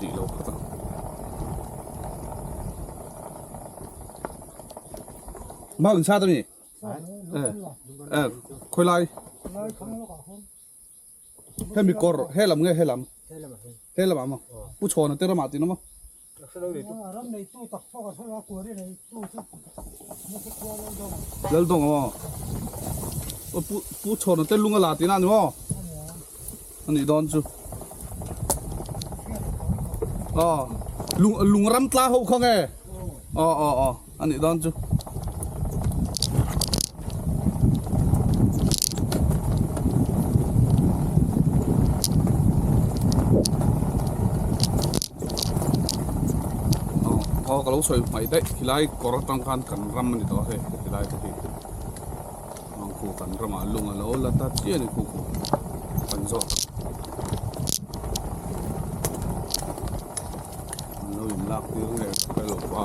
chỉ lâu khát mà ứng sao tao nhỉ khôi lai hay mi cor hay làm nghe hay làm mà bút chọn nó tê ra mà tí nó mà lel dong mà bút chọn nó tê lung là tí nào nữa anh đi đón chú lung ram tla hậu không nghe anh đi đón chú kalau soi mai dai hilai korang tangkan kan ram ni to he hilai to hi mangku kan ram alung alo lata chia ni ku kan zo lo im lak ti nge pelo pa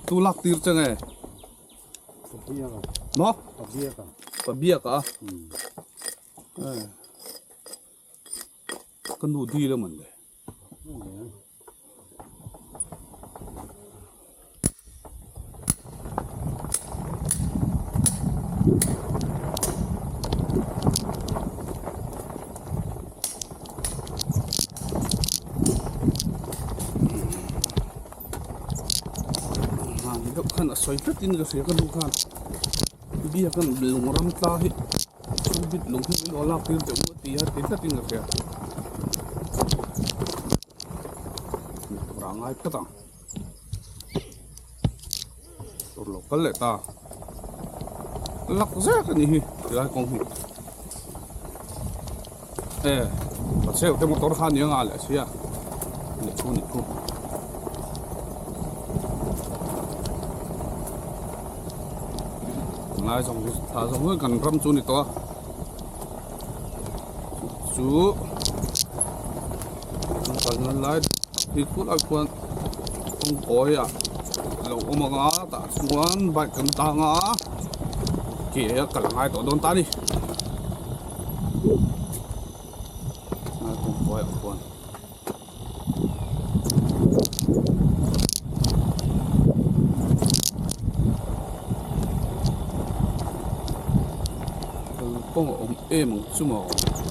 tu lak tir chang e no pabia ka kan nu di la man de kan soi pet in ga se kan kan bia kan lung ram ta hi bit lung hi lo la tir te ti ha tin ta tin ga se rangai ka ta tor lo kal le ta lak za ka ni hi la kong hi pa se te motor han yang ale sia ni ku ngay dòng thả dòng hơi cần ram chu này to chú cần lại thì phút ai quan không coi à lâu mà ngã ta xuống bài cần ta ngã kia cần ngay tổ đôn ta đi ngay không coi à quan con ông em chú mò